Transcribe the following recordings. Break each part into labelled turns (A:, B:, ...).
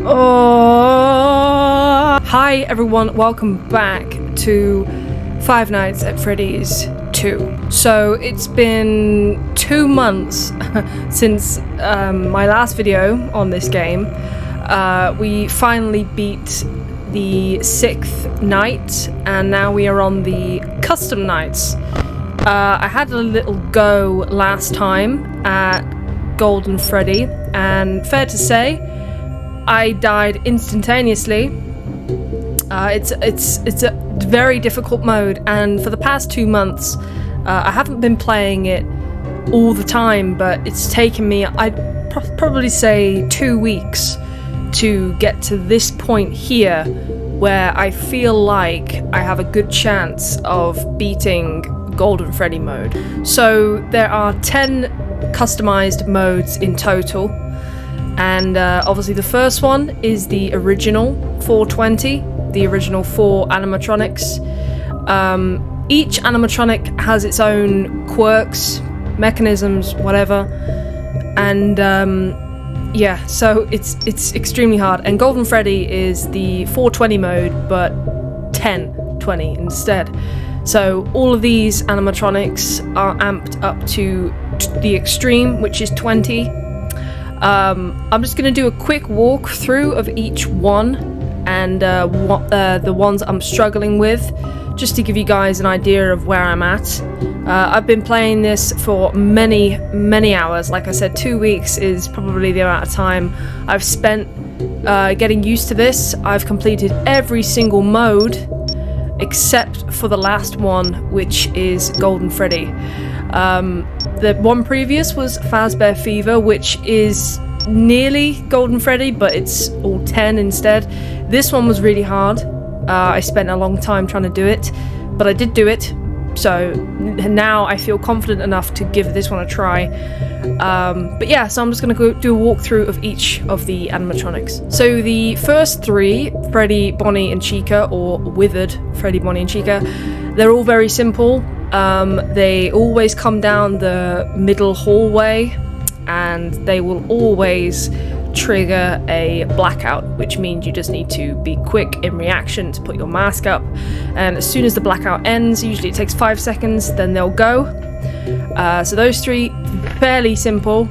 A: Oh, hi everyone, welcome back to Five Nights at Freddy's 2. So it's been 2 months since my last video on this game. We finally beat the 6th night, and now we are on the custom nights. I had a little go last time at Golden Freddy, and fair to say, I died instantaneously. It's a very difficult mode, and for the past 2 months, I haven't been playing it all the time, but it's taken me, I'd probably say 2 weeks to get to this point here, where I feel like I have a good chance of beating Golden Freddy mode. So there are 10 customized modes in total. And obviously the first one is the original 420, the original 4 animatronics. Each animatronic has its own quirks, mechanisms, whatever. And yeah, so it's extremely hard. And Golden Freddy is the 420 mode, but 1020 instead. So all of these animatronics are amped up to the extreme, which is 20. I'm just going to do a quick walkthrough of each one and what the ones I'm struggling with, just to give you guys an idea of where I'm at. I've been playing this for many hours. Like I said, 2 weeks is probably the amount of time I've spent getting used to this. I've completed every single mode except for the last one, which is Golden Freddy. The one previous was Fazbear Fever, which is nearly Golden Freddy, but it's all 10 instead. This one was really hard. I spent a long time trying to do it, but I did do it. So now I feel confident enough to give this one a try. But yeah, so I'm just going to go do a walkthrough of each of the animatronics. So the first 3, Freddy, Bonnie, and Chica, or Withered Freddy, Bonnie, and Chica, they're all very simple. They always come down the middle hallway, and they will always trigger a blackout, which means you just need to be quick in reaction to put your mask up, and as soon as the blackout ends, usually it takes 5 seconds, then they'll go. So those 3, fairly simple.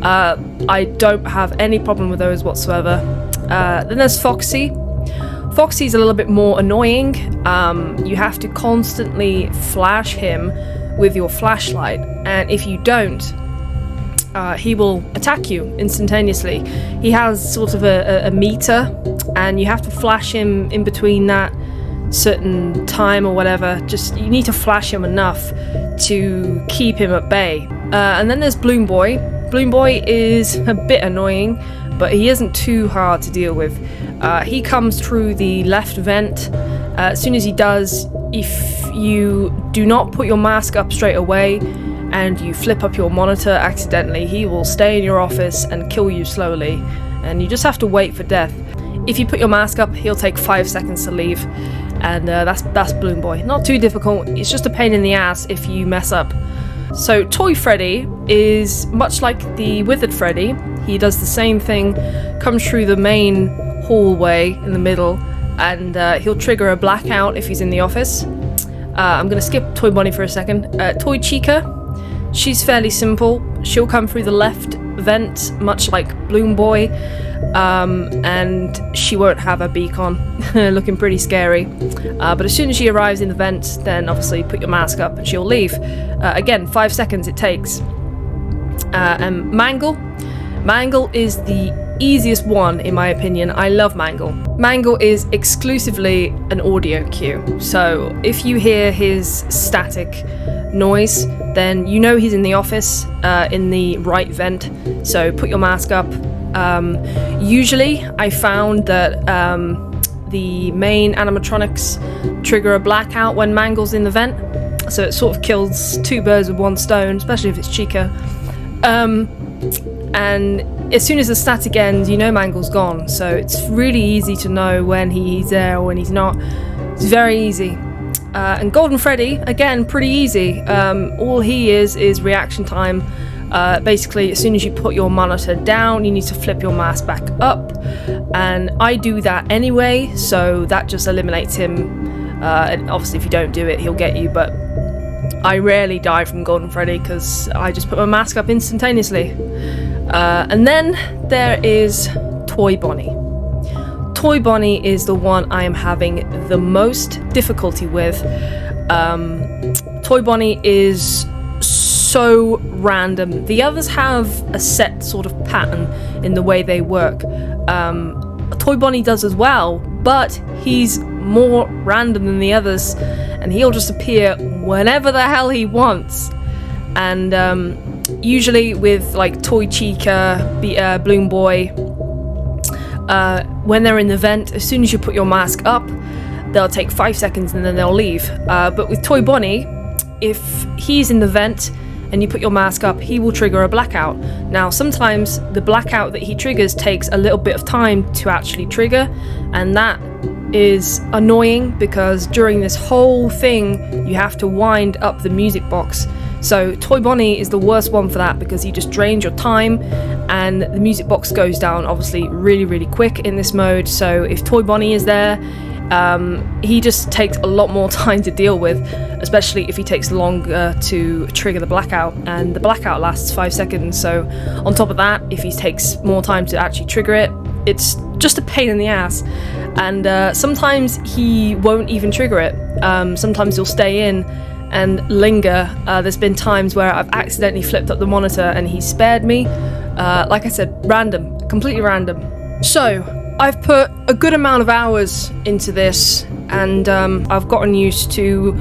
A: I don't have any problem with those whatsoever. Then there's Foxy. Foxy's a little bit more annoying. You have to constantly flash him with your flashlight, and if you don't, he will attack you instantaneously. He has sort of a meter, and you have to flash him in between that certain time or whatever. Just, you need to flash him enough to keep him at bay. And then there's Bloom Boy. Bloom Boy is a bit annoying, but he isn't too hard to deal with. He comes through the left vent. As soon as he does, if you do not put your mask up straight away and you flip up your monitor accidentally, he will stay in your office and kill you slowly, and you just have to wait for death. If you put your mask up, he'll take 5 seconds to leave, and that's Bloom Boy. Not too difficult, it's just a pain in the ass if you mess up. So Toy Freddy is much like the Withered Freddy. He does the same thing, comes through the main hallway in the middle, and he'll trigger a blackout if he's in the office. I'm going to skip Toy Bonnie for a second. Toy Chica, she's fairly simple. She'll come through the left vent, much like Bloom Boy, and she won't have a beacon, looking pretty scary. But as soon as she arrives in the vent, then obviously put your mask up and she'll leave. Again, 5 seconds it takes. And Mangle is the easiest one in my opinion. I love Mangle. Mangle is exclusively an audio cue. So if you hear his static noise, then you know he's in the office, in the right vent. So put your mask up. Usually I found that the main animatronics trigger a blackout when Mangle's in the vent. So it sort of kills 2 birds with 1 stone, especially if it's Chica. And as soon as the static ends, you know Mangle's gone, so it's really easy to know when he's there or when he's not. It's very easy. And Golden Freddy, again, pretty easy. All he is reaction time. Basically, as soon as you put your monitor down, you need to flip your mask back up, and I do that anyway, so that just eliminates him. And obviously if you don't do it, he'll get you, but I rarely die from Golden Freddy because I just put my mask up instantaneously. And then there is Toy Bonnie. Toy Bonnie is the one I am having the most difficulty with. Toy Bonnie is so random. The others have a set sort of pattern in the way they work. Toy Bonnie does as well, but he's more random than the others, and he'll just appear whenever the hell he wants. And usually with like Toy Chica, Bloom Boy, when they're in the vent, as soon as you put your mask up, they'll take 5 seconds and then they'll leave. But with Toy Bonnie, if he's in the vent and you put your mask up, he will trigger a blackout. Now, sometimes the blackout that he triggers takes a little bit of time to actually trigger, and that is annoying because during this whole thing, you have to wind up the music box. So Toy Bonnie is the worst one for that because he just drains your time, and the music box goes down obviously really, really quick in this mode. So if Toy Bonnie is there, he just takes a lot more time to deal with, especially if he takes longer to trigger the blackout, and the blackout lasts 5 seconds. So on top of that, if he takes more time to actually trigger it, it's just a pain in the ass. And sometimes he won't even trigger it. Sometimes he'll stay in and linger. There's been times where I've accidentally flipped up the monitor and he spared me. Like I said, random, completely random. So I've put a good amount of hours into this, and I've gotten used to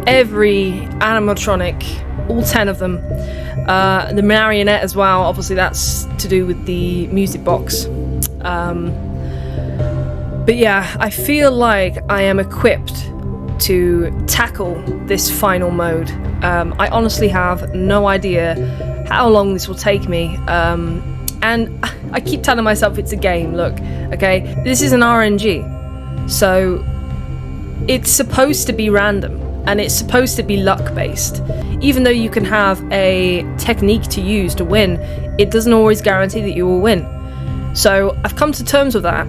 A: every animatronic, all 10 of them. The marionette as well, obviously that's to do with the music box. But yeah, I feel like I am equipped to tackle this final mode. I honestly have no idea how long this will take me. And I keep telling myself it's a game. Look, okay, this is an RNG, so it's supposed to be random and it's supposed to be luck based. Even though you can have a technique to use to win, it doesn't always guarantee that you will win. So I've come to terms with that,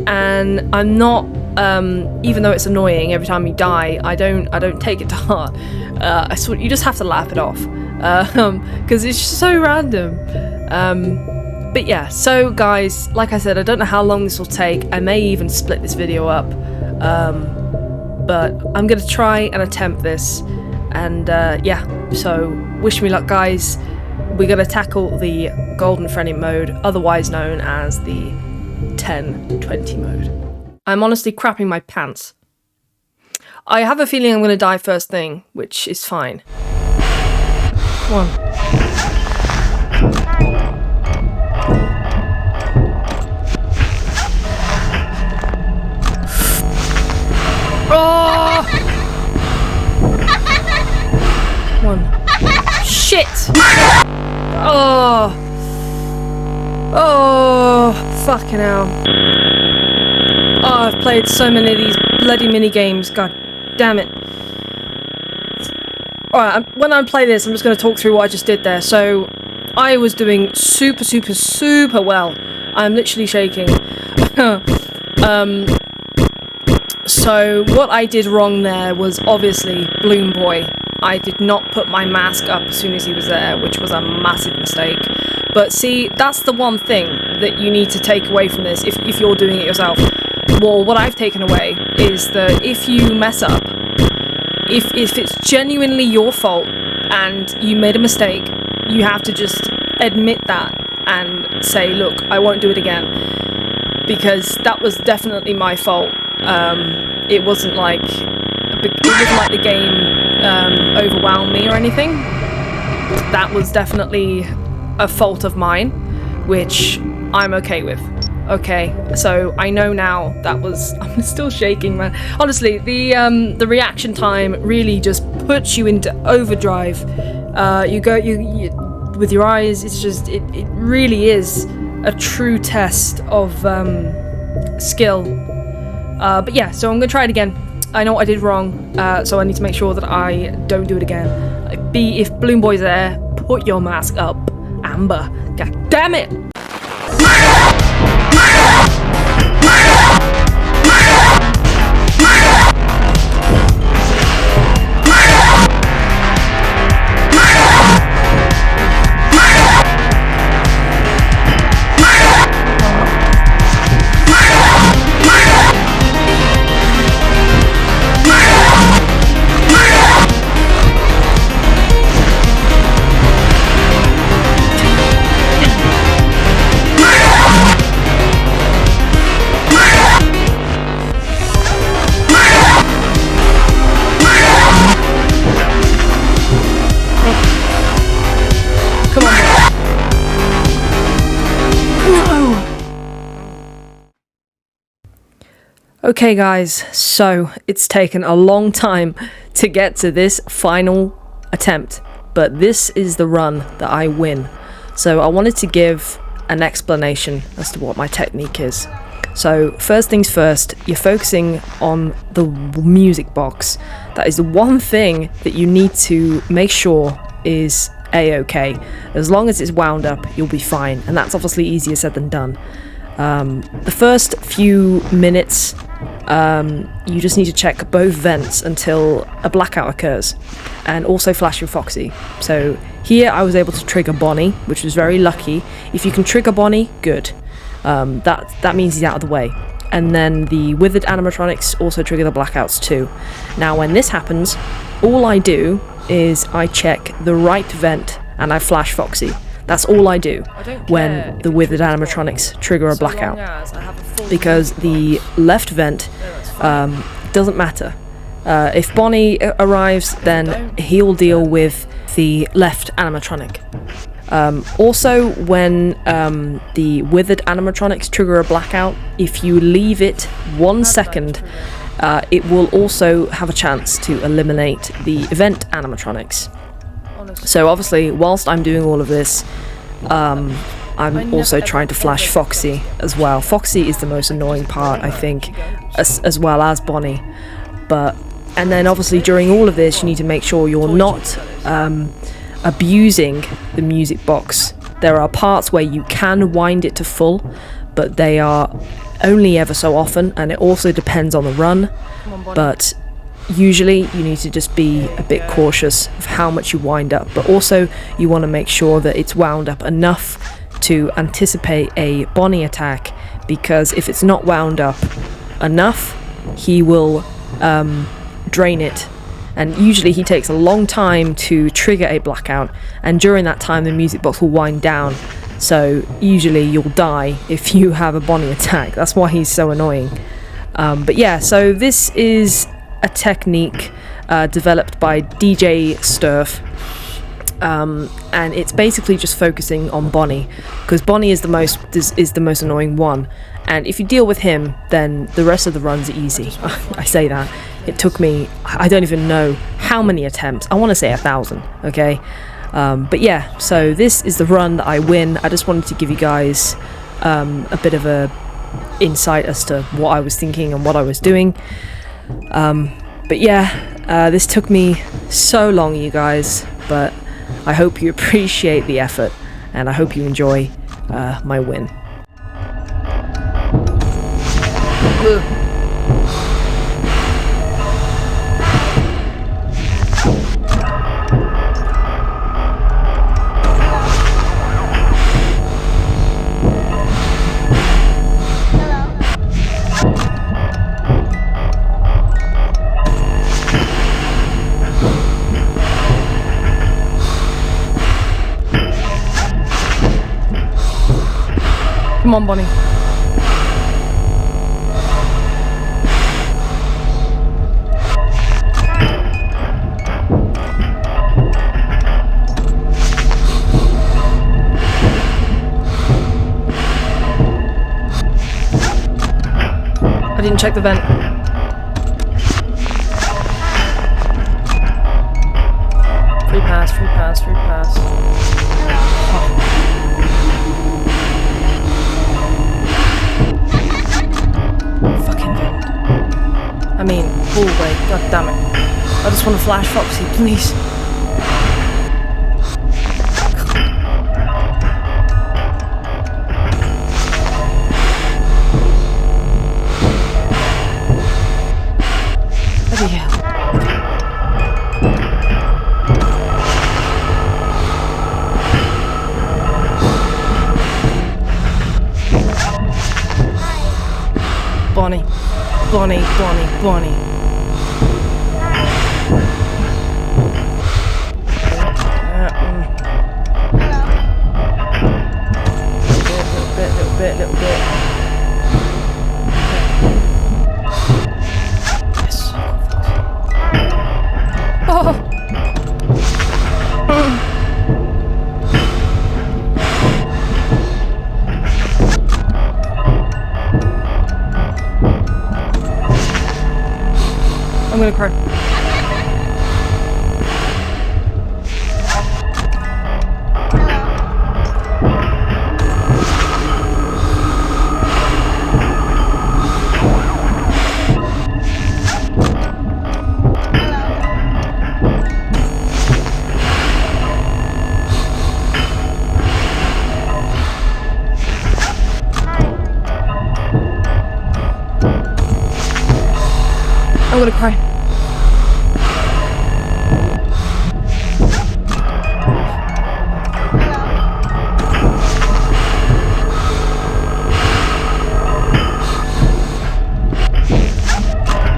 A: and I'm not, even though it's annoying every time you die, I don't take it to heart. I swear, you just have to laugh it off, because it's so random. But yeah, so guys, like I said, I don't know how long this will take. I may even split this video up, but I'm gonna try and attempt this, and yeah, so wish me luck, guys. We're gonna tackle the Golden Freddy mode, otherwise known as the 10-20 mode. I'm honestly crapping my pants. I have a feeling I'm gonna die first thing, which is fine. Come on. Oh! One. Shit! Oh! Oh! Fucking hell. Oh, I've played so many of these bloody mini games. God damn it. Alright, when I play this, I'm just going to talk through what I just did there. So, I was doing super, super, super well. I'm literally shaking. So what I did wrong there was obviously Bloom Boy. I did not put my mask up as soon as he was there, which was a massive mistake. But see, that's the one thing that you need to take away from this if you're doing it yourself. Well, what I've taken away is that if you mess up, if it's genuinely your fault and you made a mistake, you have to just admit that and say, look, I won't do it again. Because that was definitely my fault. It wasn't like the game overwhelmed me or anything. That was definitely a fault of mine, which I'm okay with. Okay, so I know now that was. I'm still shaking, man. Honestly, the reaction time really just puts you into overdrive. You with your eyes. It's just it really is a true test of skill. But yeah, so I'm gonna try it again. I know what I did wrong, so I need to make sure that I don't do it again. B, if Bloom Boy's there, Put your mask up, Amber. God damn it! Okay guys, so it's taken a long time to get to this final attempt, but this is the run that I win. So I wanted to give an explanation as to what my technique is. So first things first, you're focusing on the music box. That is the one thing that you need to make sure is a-okay. As long as it's wound up, you'll be fine, and that's obviously easier said than done. The first few minutes, you just need to check both vents until a blackout occurs, and also flash your Foxy. So here I was able to trigger Bonnie, which was very lucky. If you can trigger Bonnie, good. That means he's out of the way. And then the withered animatronics also trigger the blackouts too. Now when this happens, all I do is I check the right vent and I flash Foxy. That's all I do when the withered animatronics trigger a blackout, because the left vent doesn't matter. If Bonnie arrives, then he'll deal with the left animatronic. Also, when the withered animatronics trigger a blackout, if you leave it 1 second, it will also have a chance to eliminate the event animatronics. So obviously, whilst I'm doing all of this, I'm also trying to flash Foxy as well. Foxy is the most annoying part, I think, as well as Bonnie. And then obviously during all of this, you need to make sure you're not abusing the music box. There are parts where you can wind it to full, but they are only ever so often, and it also depends on the run. But usually you need to just be a bit cautious of how much you wind up, but also you want to make sure that it's wound up enough to anticipate a Bonnie attack, because if it's not wound up enough, he will drain it, and usually he takes a long time to trigger a blackout, and during that time the music box will wind down, so usually you'll die if you have a Bonnie attack. That's why he's so annoying. But yeah, so this is a technique developed by DJ Sturf, and it's basically just focusing on Bonnie, because Bonnie is the most annoying one, and if you deal with him, then the rest of the run's easy. I say that. It took me, I don't even know how many attempts. I want to say 1,000, okay? But yeah, so this is the run that I win. I just wanted to give you guys a bit of a insight as to what I was thinking and what I was doing. But yeah, this took me so long, you guys, but I hope you appreciate the effort, and I hope you enjoy my win. Come on, Bonnie. I didn't check the vent. Free pass, free pass, free pass. I mean, hallway, god damn it. I just want to flash Foxy, please. Bonnie. Bonnie, Bonnie, Bonnie. Little bit. Yes. Oh. I'm gonna cry. I'm gonna cry.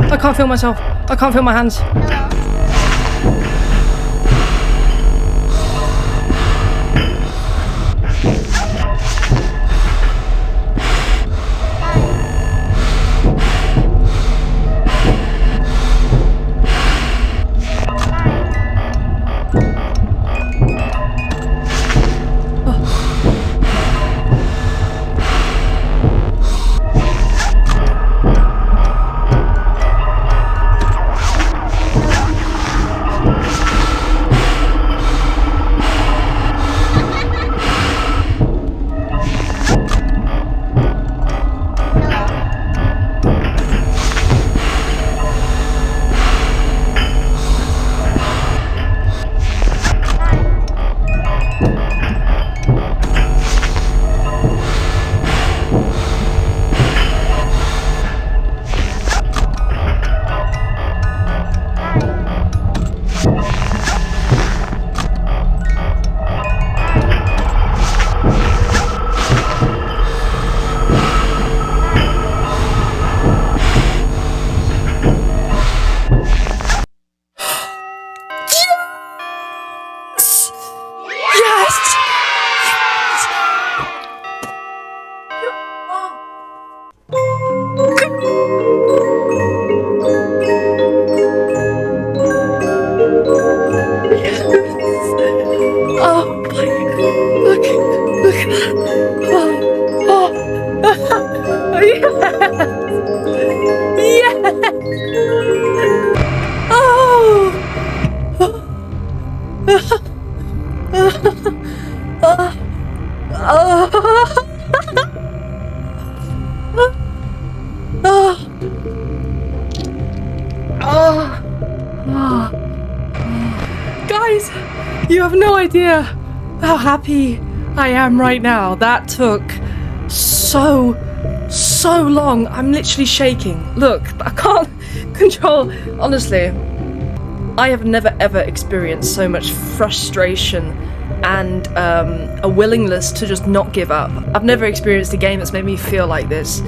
A: I can't feel myself. I can't feel my hands. Oh my, look at that. Oh, yes. Guys, you have no idea how happy I am right now. That took so long. I'm literally shaking. Look, I can't control. Honestly, I have never ever experienced so much frustration and a willingness to just not give up. I've never experienced a game that's made me feel like this.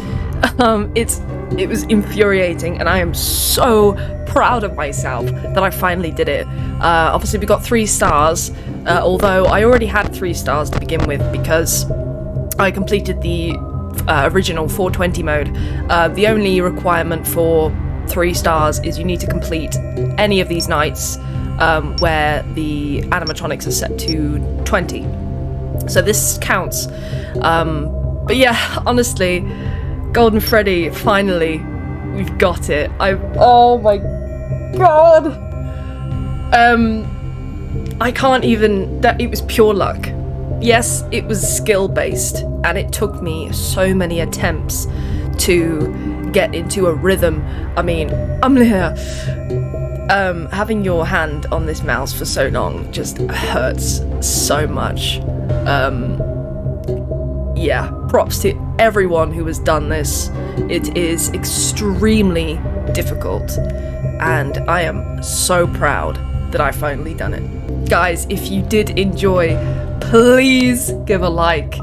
A: It was infuriating, and I am so proud of myself that I finally did it. Obviously we got 3 stars, although I already had 3 stars to begin with because I completed the original 420 mode. The only requirement for 3 stars is you need to complete any of these nights where the animatronics are set to 20. So this counts. But yeah, honestly, Golden Freddy, finally, we've got it. Oh my god. I can't even, it was pure luck. Yes, it was skill-based, and it took me so many attempts to get into a rhythm. I mean, I'm here. Having your hand on this mouse for so long just hurts so much. Yeah, props to everyone who has done this. It is extremely difficult, and I am so proud that I finally done it. Guys, if you did enjoy, please give a like.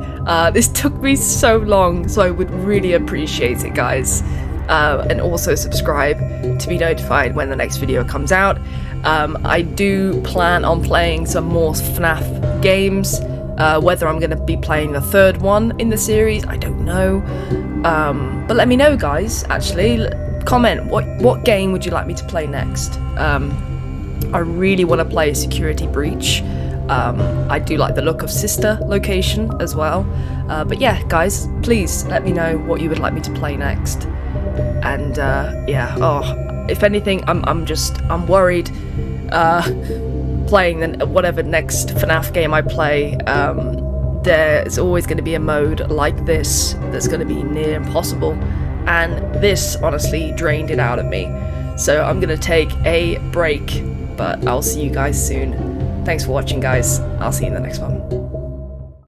A: This took me so long, so I would really appreciate it, guys. and also subscribe to be notified when the next video comes out. I do plan on playing some more FNAF games. Whether I'm going to be playing the third one in the series, I don't know. But let me know, guys. Actually, comment what game would you like me to play next. I really want to play Security Breach. I do like the look of Sister Location as well. But yeah, guys, please let me know what you would like me to play next. And yeah, if anything, I'm worried. Playing whatever next FNAF game I play, there's always going to be a mode like this that's going to be near impossible, and this honestly drained it out of me. So I'm going to take a break, but I'll see you guys soon. Thanks for watching, guys. I'll see you in the next one.